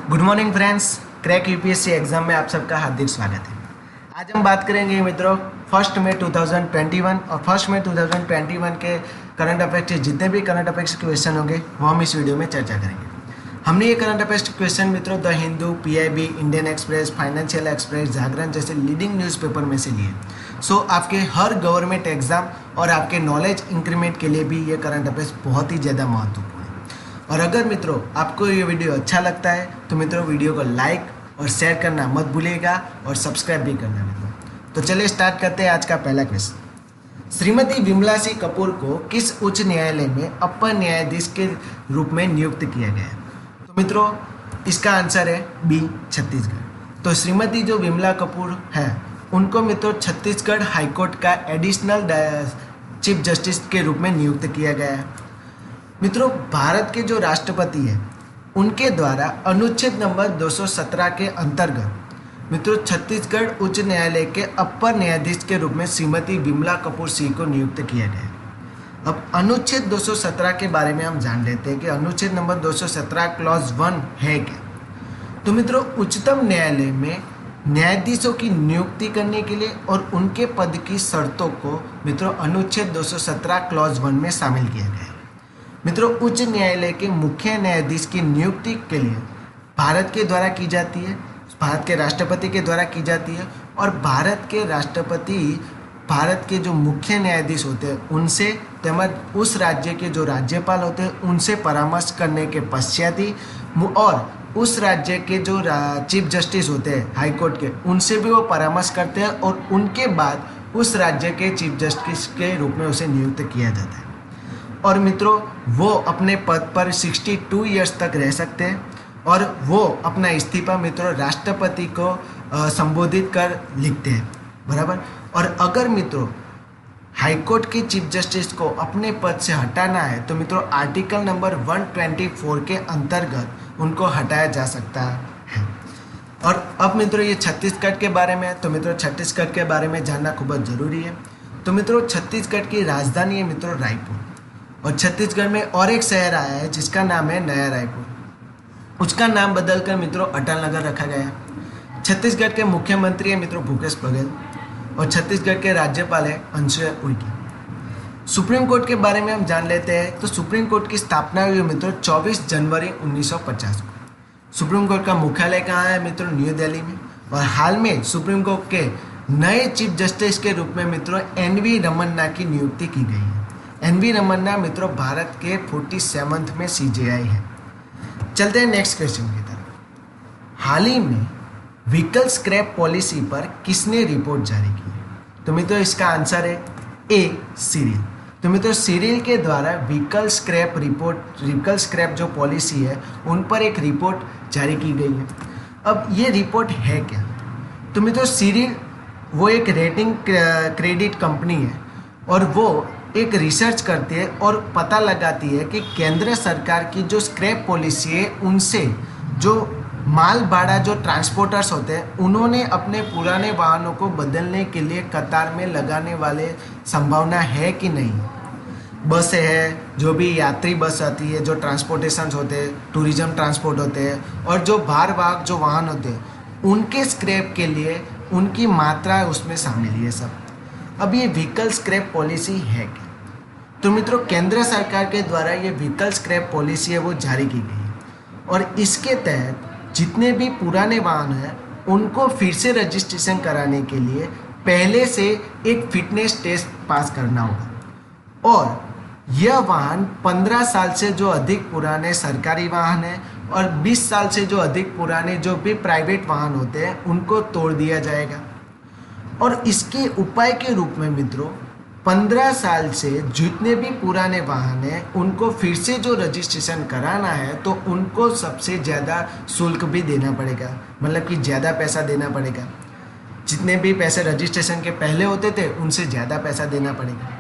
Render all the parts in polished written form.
Good morning friends. Crack UPSC exam में आप सबका हार्दिक स्वागत है। आज हम बात करेंगे मित्रों 1 मई 2021 और 1 मई 2021 के करंट अफेयर्स के जितने भी करंट अफेयर्स के क्वेश्चन होंगे वो हम इस वीडियो में चर्चा करेंगे। हमने ये करंट अफेयर्स के क्वेश्चन मित्रों the Hindu, PIB, Indian Express, Financial Express, Jagran जैसे लीडिंग न्यूज़पेपर में से लिए। सो आपके हर गवर्नमेंट एग्जाम और आपके नॉलेज इंक्रीमेंट के लिए भी ये करंट अफेयर्स बहुत ही ज़्यादा महत्वपूर्ण है। और अगर मित्रों आपको ये वीडियो अच्छा लगता है तो मित्रों वीडियो को लाइक और शेयर करना मत भूलिएगा और सब्सक्राइब भी करना मित्रों। तो चलिए स्टार्ट करते हैं आज का पहला क्वेश्चन। श्रीमती विमला सिंह कपूर को किस उच्च न्यायालय में अपर न्यायाधीश के रूप में नियुक्त किया गया है? तो मित्रों इसका आंसर है बी, छत्तीसगढ़। तो श्रीमती जो विमला कपूर है उनको मित्रों छत्तीसगढ़ हाईकोर्ट का एडिशनल चीफ जस्टिस के रूप में नियुक्त किया गया है। मित्रों भारत के जो राष्ट्रपति हैं उनके द्वारा अनुच्छेद नंबर 217 के अंतर्गत मित्रों छत्तीसगढ़ उच्च न्यायालय के अपर न्यायाधीश के रूप में श्रीमती विमला कपूर सिंह को नियुक्त किया गया है। अब अनुच्छेद 217 के बारे में हम जान लेते हैं कि अनुच्छेद नंबर 217 क्लॉज 1 है क्या। तो मित्रों उच्चतम न्यायालय में न्यायाधीशों की नियुक्ति करने के लिए और उनके पद की शर्तों को मित्रों अनुच्छेद 217 क्लॉज 1 में शामिल किया गया है। मित्रों उच्च न्यायालय के मुख्य न्यायाधीश की नियुक्ति के लिए भारत के द्वारा की जाती है, भारत के राष्ट्रपति के द्वारा की जाती है और भारत के राष्ट्रपति भारत के जो मुख्य न्यायाधीश होते हैं उनसे तेमज उस राज्य के जो राज्यपाल होते हैं उनसे परामर्श करने के पश्चात ही और उस राज्य के जो चीफ जस्टिस होते हैं हाई कोर्ट के उनसे भी वो परामर्श करते हैं और उनके बाद उस राज्य के चीफ जस्टिस के रूप में उसे नियुक्त किया जाता है। और मित्रों वो अपने पद पर 62 ईयर्स तक रह सकते हैं और वो अपना इस्तीफा मित्रों राष्ट्रपति को संबोधित कर लिखते हैं, बराबर। और अगर मित्रों हाईकोर्ट के चीफ जस्टिस को अपने पद से हटाना है तो मित्रों आर्टिकल नंबर 124 के अंतर्गत उनको हटाया जा सकता है। और अब मित्रों ये छत्तीसगढ़ के बारे में है, तो मित्रों छत्तीसगढ़ के बारे में जानना खूब ज़रूरी है। तो मित्रों छत्तीसगढ़ की राजधानी है मित्रों रायपुर और छत्तीसगढ़ में और एक शहर आया है जिसका नाम है नया रायपुर। उसका नाम बदलकर मित्रों अटल नगर रखा गया है। छत्तीसगढ़ के मुख्यमंत्री हैं मित्रों भूपेश बघेल और छत्तीसगढ़ के राज्यपाल है अंशुया उइके। सुप्रीम कोर्ट के बारे में हम जान लेते हैं। तो सुप्रीम कोर्ट की स्थापना हुई मित्रों 24 जनवरी 1950 को। सुप्रीम कोर्ट का मुख्यालय कहाँ है मित्रों? न्यू दिल्ली में। और हाल में सुप्रीम कोर्ट के नए चीफ जस्टिस के रूप में मित्रों एन.वी. रमन्ना की नियुक्ति की गई है। एन.वी. रमन्ना मित्रों भारत के 47वें में सीजेआई है। चलते हैं नेक्स्ट क्वेश्चन की तरफ। हाल ही में व्हीकल स्क्रैप पॉलिसी पर किसने रिपोर्ट जारी की है? तो मित्रों इसका आंसर है ए, सीरियल। तो मित्रों सीरियल के द्वारा व्हीकल स्क्रैप जो पॉलिसी है उन पर एक रिपोर्ट जारी की गई है। अब ये रिपोर्ट है क्या? तो मित्रों सीरियल वो एक रेटिंग क्रेडिट कंपनी है और वो एक रिसर्च करती है और पता लगाती है कि केंद्र सरकार की जो स्क्रैप पॉलिसी है उनसे जो माल भाड़ा जो ट्रांसपोर्टर्स होते हैं उन्होंने अपने पुराने वाहनों को बदलने के लिए कतार में लगाने वाले संभावना है कि नहीं। बसें है, जो भी यात्री बस आती है, जो ट्रांसपोर्टेशन होते हैं, टूरिज्म ट्रांसपोर्ट होते हैं और जो भारवाहक जो वाहन होते हैं उनके स्क्रैप के लिए उनकी मात्रा उसमें शामिल है सब। अब ये व्हीकल स्क्रैप पॉलिसी है क्या? तो मित्रों केंद्र सरकार के द्वारा ये व्हीकल स्क्रैप पॉलिसी है वो जारी की गई है और इसके तहत जितने भी पुराने वाहन हैं उनको फिर से रजिस्ट्रेशन कराने के लिए पहले से एक फिटनेस टेस्ट पास करना होगा। और यह वाहन 15 साल से जो अधिक पुराने सरकारी वाहन हैं और 20 साल से जो अधिक पुराने जो भी प्राइवेट वाहन होते हैं उनको तोड़ दिया जाएगा। और इसके उपाय के रूप में मित्रों 15 साल से जितने भी पुराने वाहन हैं उनको फिर से जो रजिस्ट्रेशन कराना है तो उनको सबसे ज़्यादा शुल्क भी देना पड़ेगा, मतलब कि ज़्यादा पैसा देना पड़ेगा। जितने भी पैसे रजिस्ट्रेशन के पहले होते थे उनसे ज़्यादा पैसा देना पड़ेगा।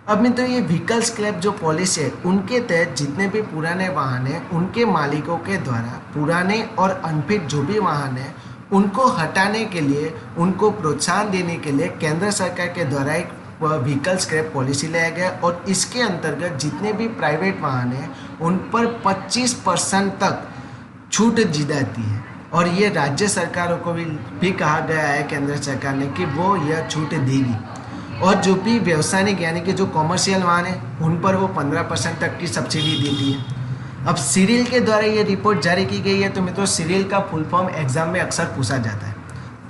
अब मित्रों ये व्हीकल स्क्रैप जो पॉलिसी है उनके तहत जितने भी पुराने वाहन हैं उनके मालिकों के द्वारा पुराने और अनफिट जो भी वाहन हैं उनको हटाने के लिए उनको प्रोत्साहन देने के लिए केंद्र सरकार के द्वारा एक व्हीकल स्क्रैप पॉलिसी लाया गया और इसके अंतर्गत जितने भी प्राइवेट वाहन हैं उन पर 25% तक छूट दी जाती है और ये राज्य सरकारों को भी कहा गया है केंद्र सरकार ने कि वो यह छूट देगी। और जो भी व्यावसायिक यानी कि जो कॉमर्शियल वाहन है उन पर वो 15% तक की सब्सिडी देती है। अब सीरियल के द्वारा ये रिपोर्ट जारी की गई है। तो मित्रों सीरियल का फुल फॉर्म एग्जाम में अक्सर पूछा जाता है,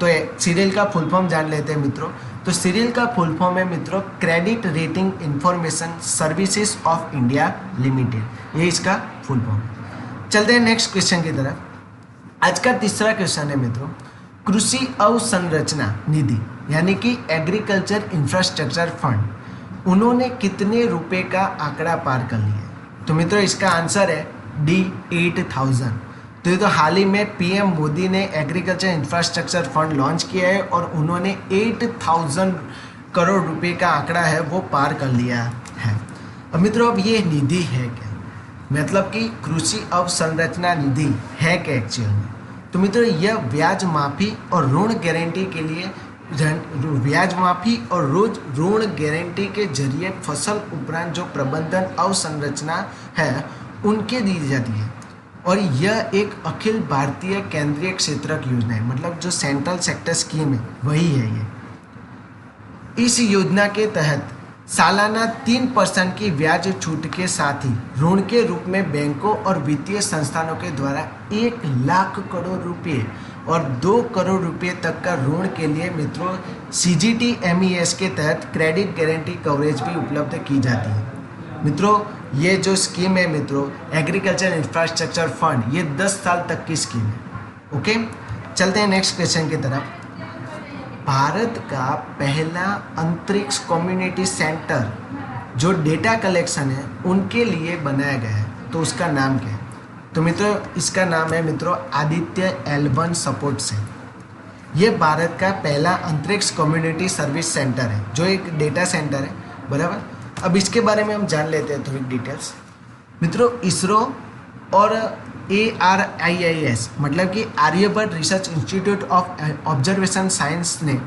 तो सीरियल का फुल फॉर्म जान लेते हैं मित्रों। तो सीरियल का फुल फॉर्म है मित्रों credit rating information services of India limited, ये इसका फुल फॉर्म है। चलते हैं नेक्स्ट क्वेश्चन की तरफ। आज का तीसरा क्वेश्चन है मित्रों कृषि अवसंरचना निधि यानी कि एग्रीकल्चर इंफ्रास्ट्रक्चर फंड, उन्होंने कितने रुपए का आंकड़ा पार कर लिया? तो मित्रों इसका आंसर है डी 8000। तो ये तो हाल ही में पीएम मोदी ने एग्रीकल्चर इंफ्रास्ट्रक्चर फंड लॉन्च किया है और उन्होंने 8000 करोड़ रुपए का आंकड़ा है वो पार कर लिया है। अब मित्रों अब ये निधि है क्या, मतलब कि कृषि अवसंरचना निधि है क्या एक्चुअल में? तो मित्रों यह ब्याज माफी और ऋण गारंटी के लिए ब्याज माफी और रोज ऋण गारंटी के जरिए फसल उपरांत जो प्रबंधन अवसंरचना है उनके दी जाती है और यह एक अखिल भारतीय केंद्रीय क्षेत्रक योजना है, मतलब जो सेंट्रल सेक्टर स्कीम है वही है ये। इस योजना के तहत सालाना 3% की ब्याज छूट के साथ ही ऋण के रूप में बैंकों और वित्तीय संस्थानों के द्वारा 1 लाख करोड़ रुपए और 2 करोड़ रुपए तक का ऋण के लिए मित्रों CGTMES के तहत क्रेडिट गारंटी कवरेज भी उपलब्ध की जाती है। मित्रों ये जो स्कीम है मित्रों एग्रीकल्चर इंफ्रास्ट्रक्चर फंड, ये 10 साल तक की स्कीम है। ओके, चलते हैं नेक्स्ट क्वेश्चन की तरफ। भारत का पहला अंतरिक्ष कम्युनिटी सेंटर जो डेटा कलेक्शन है उनके लिए बनाया गया है, तो उसका नाम क्या है? तो मित्रों इसका नाम है मित्रों आदित्य L1 सपोर्ट सेल। ये भारत का पहला अंतरिक्ष कम्युनिटी सर्विस सेंटर है जो एक डेटा सेंटर है, बराबर। अब इसके बारे में हम जान लेते हैं थोड़ी डिटेल्स। मित्रों इसरो और ARIIS मतलब कि Aryabhatta research institute of observation science ने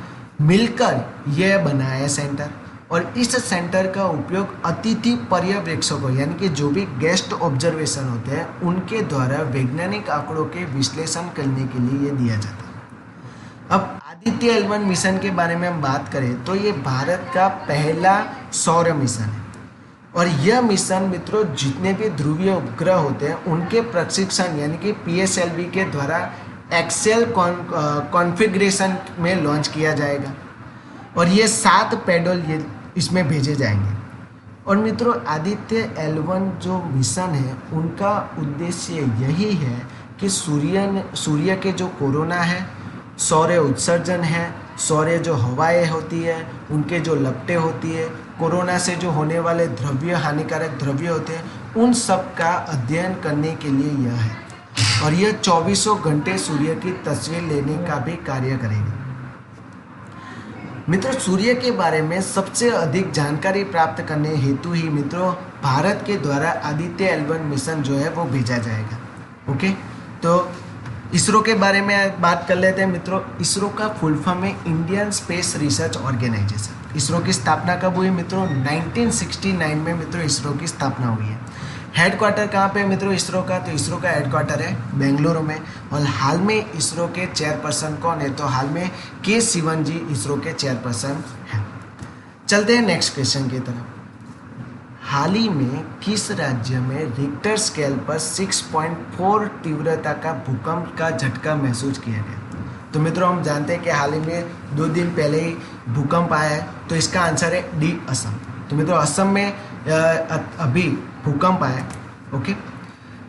मिलकर यह बनाया है सेंटर और इस सेंटर का उपयोग अतिथि पर्यवेक्षकों यानी कि जो भी गेस्ट ऑब्जर्वेशन होते हैं उनके द्वारा वैज्ञानिक आंकड़ों के विश्लेषण करने के लिए ये दिया जाता है। अब आदित्य L1 मिशन के बारे में हम बात करें तो ये भारत का पहला सौर मिशन है और यह मिशन मित्रों जितने भी ध्रुवीय उपग्रह होते हैं उनके प्रशिक्षण यानी कि PSLV के द्वारा एक्सेल कॉन्फ़िगरेशन में लॉन्च किया जाएगा और ये 7 पेडल ये इसमें भेजे जाएंगे। और मित्रों आदित्य L1 जो मिशन है उनका उद्देश्य यही है कि सूर्य के जो कोरोना है, सौर्य उत्सर्जन है, सौर्य जो हवाएं होती है उनके जो लपटें होती है, कोरोना से जो होने वाले द्रव्य हानिकारक द्रव्य होते हैं उन सब का अध्ययन करने के लिए यह है और यह 24 घंटे सूर्य की तस्वीर लेने का भी कार्य करेगी। मित्रों सूर्य के बारे में सबसे अधिक जानकारी प्राप्त करने हेतु ही मित्रों भारत के द्वारा आदित्य L1 मिशन जो है वो भेजा जाएगा। ओके, तो इसरो के बारे में बात कर लेते हैं मित्रों। इसरो का फुल फॉर्म है Indian space research organisation. ISRO की स्थापना कब हुई मित्रों? 1969 में मित्रों इसरो की स्थापना हुई है। हेडक्वार्टर कहाँ पे मित्रों इसरो का? तो इसरो का हेडक्वार्टर है बेंगलुरु में और हाल में इसरो के चेयरपर्सन कौन है? तो हाल में के सिवन जी इसरो के चेयरपर्सन हैं। चलते हैं नेक्स्ट क्वेश्चन की तरफ। हाल ही में किस राज्य में रिक्टर स्केल पर 6.4 तीव्रता का भूकंप का झटका महसूस किया गया? तो मित्रों हम जानते हैं कि हाल ही में 2 दिन पहले ही भूकंप आया है, तो इसका आंसर है डी असम। तो मित्रों असम में अभी भूकंप आया। ओके,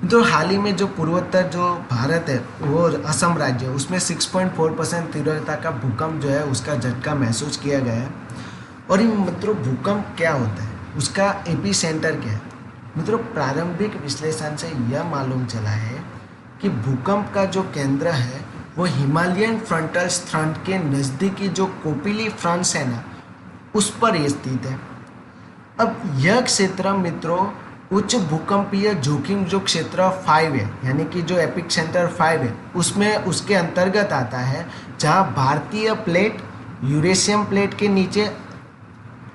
तो हाल ही में जो पूर्वोत्तर जो भारत है वो असम राज्य है उसमें 6.4% तीव्रता का भूकंप जो है उसका झटका महसूस किया गया है। और ये मित्रों भूकंप क्या होता है, उसका एपी सेंटर क्या है? मित्रों प्रारंभिक विश्लेषण से यह मालूम चला है कि भूकंप का जो केंद्र है वो हिमालयन फ्रंटल फ्रंट के नज़दीकी जो कोपिली फ्रंट्स है ना उस पर ये स्थित है। अब यह क्षेत्र मित्रों उच्च भूकंपीय जोखिम जो क्षेत्र 5 है यानी कि जो एपिक सेंटर 5 है उसमें उसके अंतर्गत आता है, जहां भारतीय प्लेट यूरेशियम प्लेट के नीचे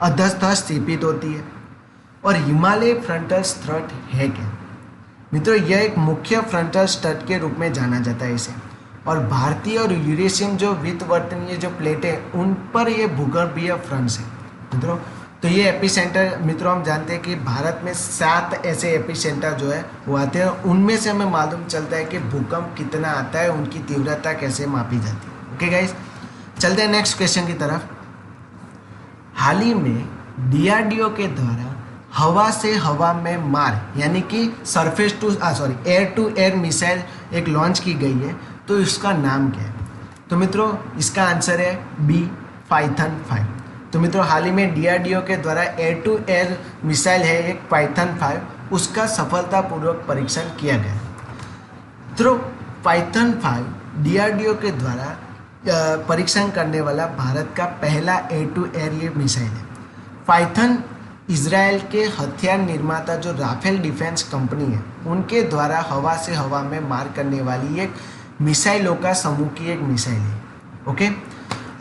अधस्तः स्थापित होती है। और हिमालय फ्रंटल थ्रस्ट है क्या? मित्रों यह एक मुख्य फ्रंटल स्टड के रूप में जाना जाता है इसे। और भारतीय और यूरेशियन जो विषुववर्तीय जो प्लेट है उन पर ये भूगर्भीय फ्रंट्स है मित्रों। तो ये एपिसेंटर मित्रों हम जानते हैं कि भारत में 7 ऐसे एपिसेंटर जो है वो आते हैं, उनमें से हमें मालूम चलता है कि भूकंप कितना आता है, उनकी तीव्रता कैसे मापी जाती है। ओके गाइस, चलते हैं नेक्स्ट क्वेश्चन की तरफ। हाल ही में डीआरडीओ के द्वारा हवा से हवा में मार यानी कि एयर टू एयर मिसाइल एक लॉन्च की गई है, तो इसका नाम क्या है? तो मित्रों इसका आंसर है बी, पाइथन 5। तो मित्रों हाल ही में डीआरडीओ के द्वारा एयर टू एयर मिसाइल है एक पाइथन 5, उसका सफलतापूर्वक परीक्षण किया गया। तो पाइथन 5 डीआरडीओ के द्वारा परीक्षण करने वाला भारत का पहला एयर टू एयर ये मिसाइल है। पाइथन इजराइल के हथियार निर्माता जो राफेल डिफेंस कंपनी है उनके द्वारा हवा से हवा में मार करने वाली एक मिसाइलों का समूह की एक मिसाइल है। ओके,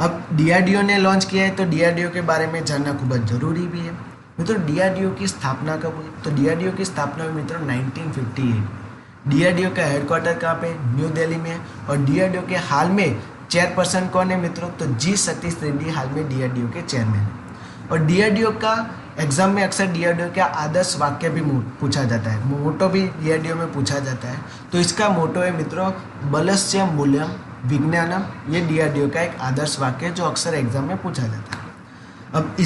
अब डीआरडीओ ने लॉन्च किया है तो डीआरडीओ के बारे में जानना खूब ज़रूरी भी है। मित्रों डीआरडीओ की स्थापना कब हुई? तो डीआरडीओ की स्थापना हुई मित्रों 1958। डीआरडीओ का हेडक्वार्टर कहाँ पे? न्यू दिल्ली में। और डीआरडीओ के हाल में चेयरपर्सन कौन है मित्रों? तो जी सतीश रेड्डी हाल में डीआरडीओ के चेयरमैन है। और डीआरडीओ का एग्जाम में अक्सर डीआरडीओ का आदर्श वाक्य भी पूछा जाता है, मोटो भी डीआरडीओ में पूछा जाता है। तो इसका मोटो है मित्रों बलस्य मूल्यम विज्ञानम। ये डीआरडीओ का एक आदर्श वाक्य है जो अक्सर एग्जाम में पूछा जाता है। अब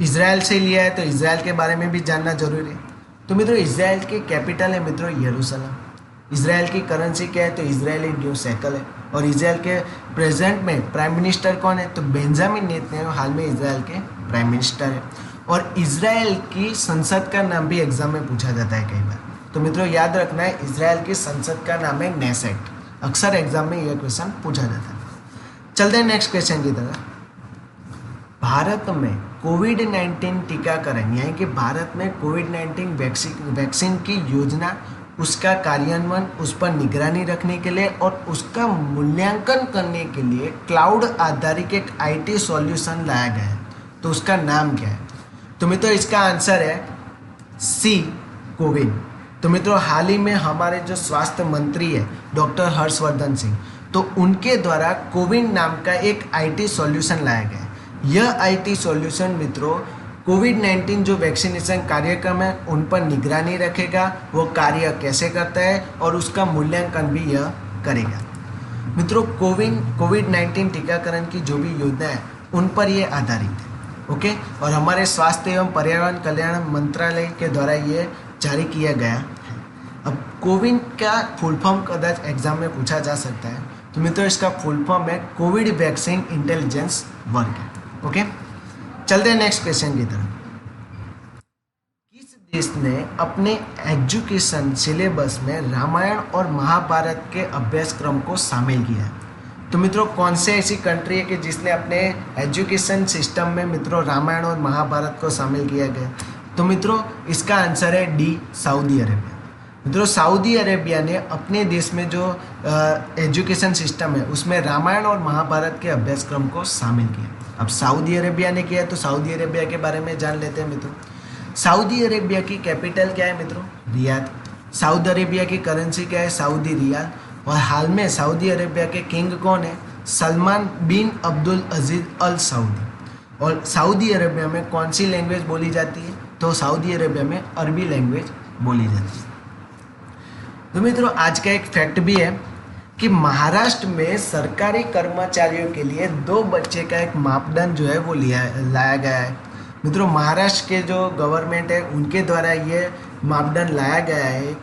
इजराइल से लिया है तो इजराइल के बारे में भी जानना जरूरी है। तो मित्रों इजराइल की कैपिटल है मित्रों यरूशलेम। इजराइल की करेंसी क्या है? तो इजरायली न्यू शेकल है। और इजराइल के प्रेजेंट में प्राइम मिनिस्टर कौन है? तो बेंजामिन नेतन्याहू हाल में इजराइल के प्राइम मिनिस्टर है। और इजराइल की संसद का नाम भी एग्जाम में पूछा जाता है कई बार। तो मित्रों याद रखना है इजराइल की संसद का नाम है नेसेट। अक्सर एग्जाम में यह क्वेश्चन पूछा जाता है। चलते हैं नेक्स्ट क्वेश्चन की तरफ। भारत में कोविड-19 टीकाकरण यानी कि भारत में कोविड-19 वैक्सीन की योजना, उसका कार्यान्वयन, उस पर निगरानी रखने के लिए और उसका मूल्यांकन करने के लिए क्लाउड आधारित एक आईटी सॉल्यूशन लाया गया है। तो उसका नाम क्या है? तो मित्रों इसका आंसर है सी, कोविन। तो मित्रों हाल ही में हमारे जो स्वास्थ्य मंत्री है डॉक्टर हर्षवर्धन सिंह, तो उनके द्वारा कोविन नाम का एक आईटी सॉल्यूशन लाया गया है। यह आईटी सॉल्यूशन मित्रों कोविड-19 जो वैक्सीनेशन कार्यक्रम है उन पर निगरानी रखेगा, वो कार्य कैसे करता है और उसका मूल्यांकन भी यह करेगा। मित्रों कोविड-19 टीकाकरण की जो भी योजना है उन पर ये आधारित है। ओके, और हमारे स्वास्थ्य एवं पर्यावरण कल्याण मंत्रालय के द्वारा ये जारी किया गया है। अब कोविन का फुल फॉर्म कदाच एग्जाम में पूछा जा सकता है। तो मित्रों इसका फुल फॉर्म है Covid vaccine intelligence work. Okay, चलते हैं नेक्स्ट क्वेश्चन की तरफ। किस देश ने अपने एजुकेशन सिलेबस में रामायण और महाभारत के अभ्यासक्रम को शामिल किया है? तो मित्रों कौन से ऐसी कंट्री है कि जिसने अपने एजुकेशन सिस्टम में मित्रों रामायण और महाभारत को शामिल किया गया? तो मित्रों इसका आंसर है डी, सऊदी अरेबिया। मित्रों सऊदी अरेबिया ने अपने देश में जो एजुकेशन सिस्टम है उसमें रामायण और महाभारत के अभ्यासक्रम को शामिल किया। अब सऊदी अरेबिया ने किया तो सऊदी अरेबिया के बारे में जान लेते हैं मित्रों। सऊदी अरेबिया की कैपिटल क्या है मित्रों? रियाद। सऊदी अरेबिया की करेंसी क्या है? Saudi riyal. और हाल में सऊदी अरेबिया के किंग कौन है? Salman bin Abdul Aziz Al Saudi. और सऊदी अरेबिया में कौन सी लैंग्वेज बोली जाती है? तो सऊदी अरेबिया में अरबी लैंग्वेज बोली जाती है। तो मित्रों आज का एक फैक्ट भी है कि महाराष्ट्र में सरकारी कर्मचारियों के लिए 2 बच्चे का एक मापदंड जो है वो लाया गया है। मित्रों महाराष्ट्र के जो गवर्नमेंट है उनके द्वारा ये मापदंड लाया गया है।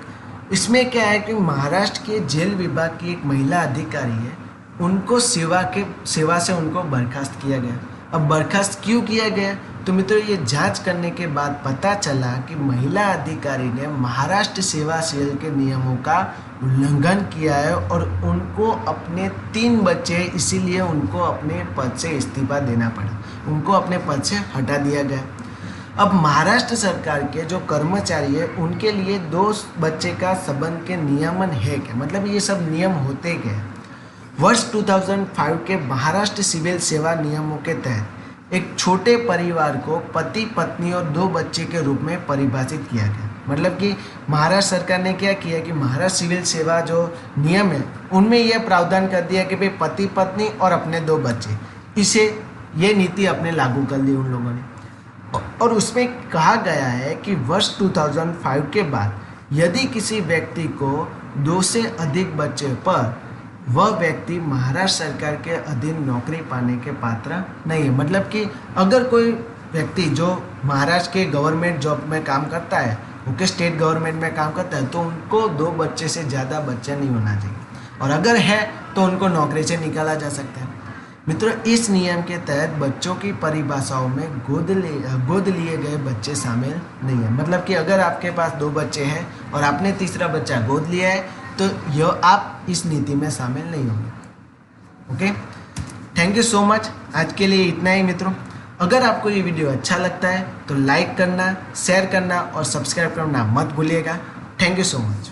इसमें क्या है कि महाराष्ट्र के जेल विभाग की एक महिला अधिकारी है, उनको सेवा से उनको बर्खास्त किया गया। अब बर्खास्त क्यों किया गया? तो मित्रों ये जांच करने के बाद पता चला कि महिला अधिकारी ने महाराष्ट्र सेवा सेल के नियमों का उल्लंघन किया है और उनको अपने 3 बच्चे, इसीलिए उनको अपने पद से इस्तीफा देना पड़ा, उनको अपने पद से हटा दिया गया। अब महाराष्ट्र सरकार के जो कर्मचारी है उनके लिए 2 बच्चे का संबंध के नियमन है क्या? मतलब ये सब नियम होते क्या? वर्ष 2005 के महाराष्ट्र सिविल सेवा नियमों के तहत एक छोटे परिवार को पति पत्नी और 2 बच्चे के रूप में परिभाषित किया गया। मतलब कि महाराष्ट्र सरकार ने क्या किया कि महाराष्ट्र सिविल सेवा जो नियम है उनमें यह प्रावधान कर दिया कि भाई पति पत्नी और अपने 2 बच्चे, इसे ये नीति अपने लागू कर ली उन लोगों ने। और उसमें कहा गया है कि वर्ष 2005 के बाद यदि किसी व्यक्ति को 2 से अधिक बच्चे पर वह व्यक्ति महाराष्ट्र सरकार के अधीन नौकरी पाने के पात्र नहीं है। मतलब कि अगर कोई व्यक्ति जो महाराष्ट्र के गवर्नमेंट जॉब में काम करता है, ओके, स्टेट गवर्नमेंट में काम करता है, तो उनको 2 बच्चे से ज़्यादा बच्चा नहीं होना चाहिए, और अगर है तो उनको नौकरी से निकाला जा सकता है। मित्रों, इस नियम के तहत बच्चों की परिभाषाओं में गोद लिए गए बच्चे शामिल नहीं है। मतलब कि अगर आपके पास 2 बच्चे हैं और आपने तीसरा बच्चा गोद लिया है तो यह आप इस नीति में शामिल नहीं होंगे। Okay, thank you so much. आज के लिए इतना ही मित्रों। अगर आपको ये वीडियो अच्छा लगता है तो लाइक करना, शेयर करना और सब्सक्राइब करना मत भूलिएगा। Thank you so much.